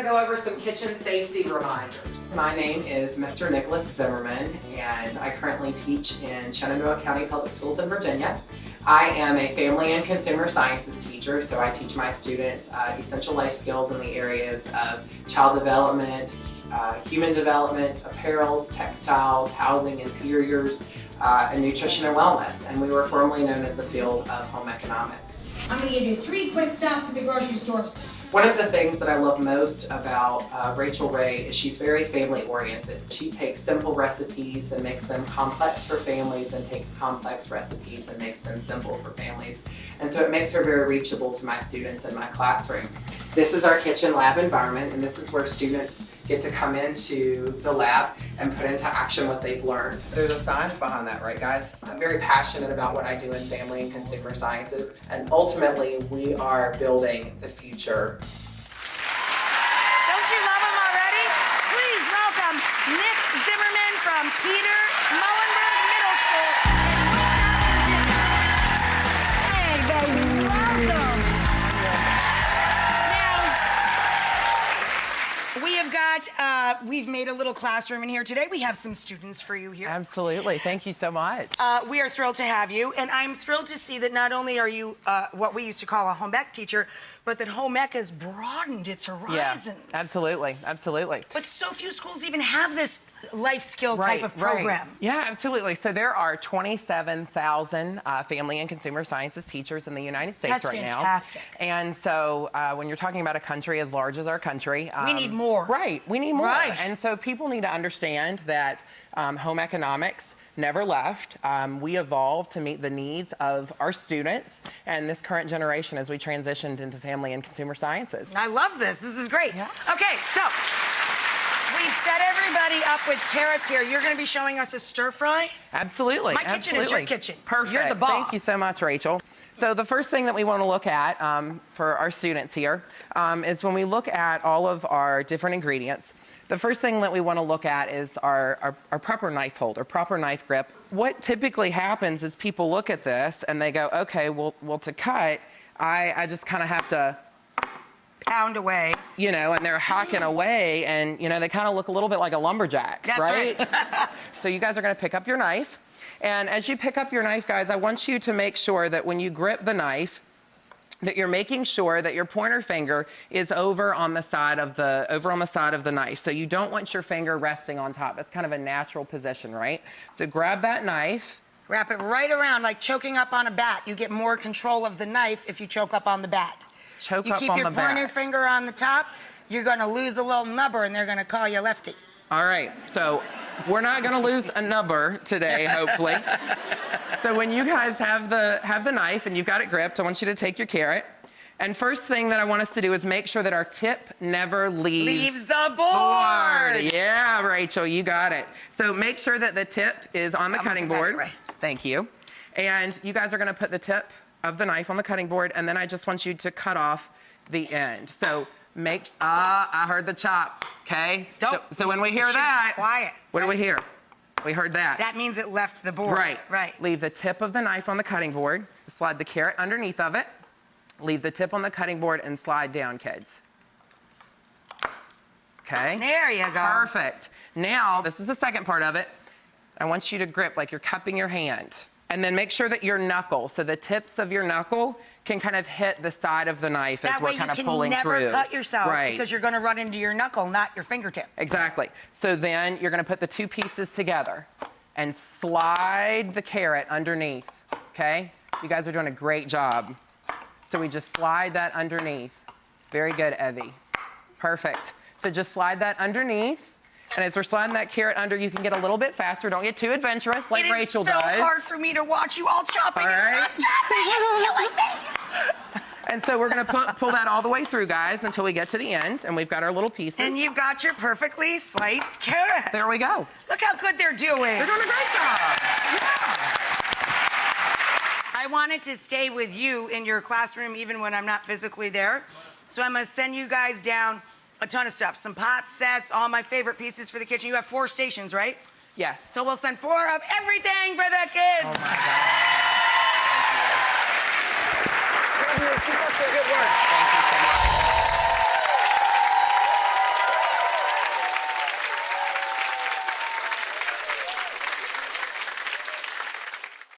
go over some kitchen safety reminders. My name is Mr. Nicholas Zimmerman, and I currently teach in Shenandoah County Public Schools in Virginia. I am a family and consumer sciences teacher, so I teach my students essential life skills in the areas of child development, human development, apparels, textiles, housing, interiors, and nutrition and wellness. And we were formerly known as the field of home economics. I'm going to give you 3 quick stops at the grocery stores. One of the things that I love most about Rachael Ray is she's very family oriented. She takes simple recipes and makes them complex for families, and takes complex recipes and makes them simple for families. And so it makes her very reachable to my students in my classroom. This is our kitchen lab environment, and this is where students get to come into the lab and put into action what they've learned. There's a science behind that, right guys? I'm very passionate about what I do in family and consumer sciences, and ultimately we are building the future. Don't you love him already? Please welcome Nick Zimmerman from Peter Muhlenberg Middle School. Hey, baby, welcome. Now, we have got, we've made a little classroom in here today. We have some students for you here. Absolutely. Thank you so much. We are thrilled to have you, and I'm thrilled to see that not only are you what we used to call a home ec teacher, but that home ec has broadened its horizons. Yeah, absolutely, absolutely. But so few schools even have this life skill type of program. Right. Yeah, absolutely. So there are 27,000 family and consumer sciences teachers in the United States right now. That's fantastic. And so when you're talking about a country as large as our country, we need more. Right, we need more. Right. And so people need to understand that home economics never left. We evolved to meet the needs of our students and this current generation as we transitioned into family and consumer sciences. I love this. This is great. Yeah. Okay, so we've set everybody up with carrots here. You're going to be showing us a stir fry? Absolutely. My kitchen is your kitchen. Perfect. You're the boss. Thank you so much, Rachel. So the first thing that we want to look at for our students here is when we look at all of our different ingredients, the first thing that we want to look at is our proper knife hold, or proper knife grip. What typically happens is people look at this and they go, okay, well to cut, I just kind of have to pound away. You know, and they're hacking away, and you know, they kind of look a little bit like a lumberjack. That's right. So you guys are going to pick up your knife. And as you pick up your knife, guys, I want you to make sure that when you grip the knife, that you're making sure that your pointer finger is over on the side of the knife. So you don't want your finger resting on top. It's kind of a natural position, right? So grab that knife. Wrap it right around, like choking up on a bat. You get more control of the knife if you choke up on the bat. Choke you up keep on your the bat. pointer finger on the top, you're going to lose a little nubber, and they're going to call you lefty. All right, so we're not going to lose a nubber today, hopefully. So when you guys have the knife and you've got it gripped, I want you to take your carrot. And first thing that I want us to do is make sure that our tip never leaves the board. Yeah, Rachel, you got it. So make sure that the tip is on the cutting board. Right. Thank you. And you guys are going to put the tip of the knife on the cutting board, and then I just want you to cut off the end. So I heard the chop, okay? So when we hear that, quiet. What do we hear? We heard that. That means it left the board. Right. Right. Leave the tip of the knife on the cutting board, slide the carrot underneath of it, leave the tip on the cutting board, and slide down, kids. Okay? There you go. Perfect. Now, this is the second part of it. I want you to grip like you're cupping your hand. And then make sure that your knuckle, so the tips of your knuckle can kind of hit the side of the knife as we're kind of pulling through. That way you can never cut yourself, right, because you're going to run into your knuckle, not your fingertip. Exactly. So then you're going to put the two pieces together and slide the carrot underneath, okay? You guys are doing a great job. So we just slide that underneath. Very good, Evie. Perfect. So just slide that underneath. And as we're sliding that carrot under, you can get a little bit faster. Don't get too adventurous like Rachel does. It is so hard for me to watch you all chopping. All right. It's killing me. And so we're going to pull that all the way through, guys, until we get to the end. And we've got our little pieces. And you've got your perfectly sliced carrot. There we go. Look how good they're doing. They're doing a great job. Yeah. I wanted to stay with you in your classroom even when I'm not physically there. So I'm going to send you guys down a ton of stuff. Some pot sets, all my favorite pieces for the kitchen. You have 4 stations, right? Yes. So we'll send 4 of everything for the kids. Oh, my God. Thank you. Keep up the good work. Thank